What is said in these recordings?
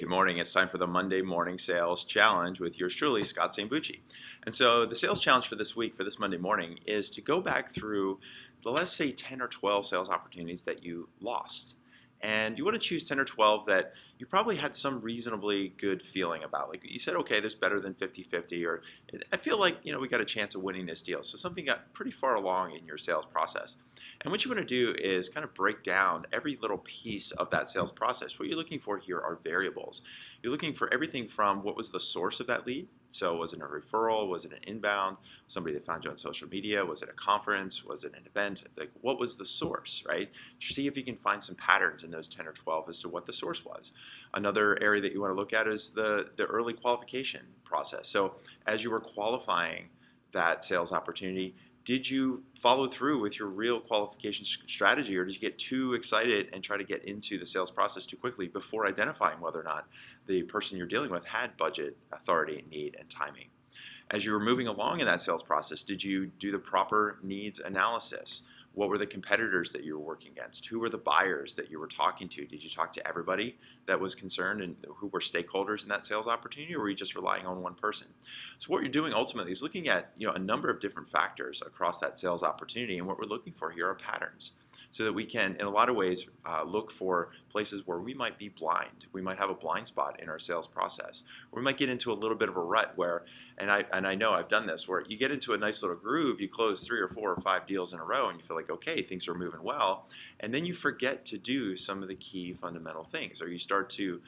good morning. It's time for the Monday Morning Sales Challenge with yours truly, Scott Sambucci. And so the sales challenge for this week, for this Monday morning, is to go back through the, let's say, 10 or 12 sales opportunities that you lost. And you want to choose 10 or 12 that you probably had some reasonably good feeling about. Like you said, okay, there's better than 50-50, or I feel like, we got a chance of winning this deal. So something got pretty far along in your sales process. And what you want to do is kind of break down every little piece of that sales process. What you're looking for here are variables. You're looking for everything from what was the source of that lead. So was it a referral? Was it an inbound? Somebody that found you on social media? Was it a conference? Was it an event? Like, what was the source, right? See if you can find some patterns in those 10 or 12 as to what the source was. Another area that you want to look at is the early qualification process. So as you were qualifying that sales opportunity, did you follow through with your real qualification strategy, or did you get too excited and try to get into the sales process too quickly before identifying whether or not the person you're dealing with had budget, authority, need, and timing? As you were moving along in that sales process, did you do the proper needs analysis? What were the competitors that you were working against? Who were the buyers that you were talking to? Did you talk to everybody that was concerned and who were stakeholders in that sales opportunity, or were you just relying on one person? So what you're doing ultimately is looking at a number of different factors across that sales opportunity, and what we're looking for here are patterns, so that we can, in a lot of ways, look for places where we might be blind. We might have a blind spot in our sales process. Or we might get into a little bit of a rut where, and I know I've done this, where you get into a nice little groove, you close 3 or 4 or 5 deals in a row, and you feel like, okay, things are moving well, and then you forget to do some of the key fundamental things, or you start to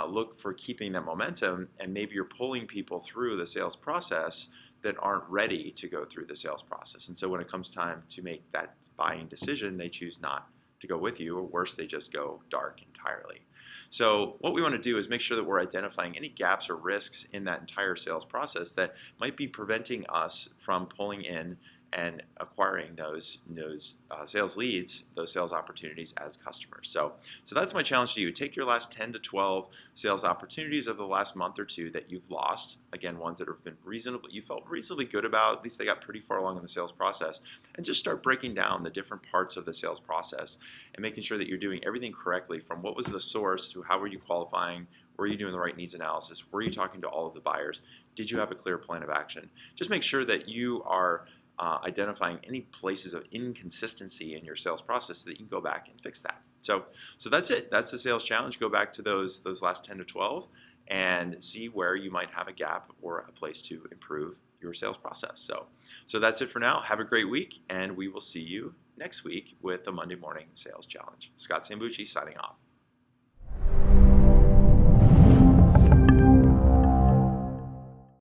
look for keeping that momentum, and maybe you're pulling people through the sales process that aren't ready to go through the sales process. And so when it comes time to make that buying decision, they choose not to go with you, or worse, they just go dark entirely. So what we want to do is make sure that we're identifying any gaps or risks in that entire sales process that might be preventing us from pulling in and acquiring those sales leads, those sales opportunities as customers. So that's my challenge to you. Take your last 10 to 12 sales opportunities of the last month or two that you've lost. Again, ones that have been you felt reasonably good about, at least they got pretty far along in the sales process, and just start breaking down the different parts of the sales process and making sure that you're doing everything correctly, from what was the source to how were you qualifying, were you doing the right needs analysis, were you talking to all of the buyers, did you have a clear plan of action. Just make sure that you are identifying any places of inconsistency in your sales process so that you can go back and fix that. So that's it. That's the sales challenge. Go back to those last 10 to 12 and see where you might have a gap or a place to improve your sales process. So that's it for now. Have a great week, and we will see you next week with the Monday Morning Sales Challenge. Scott Sambucci signing off.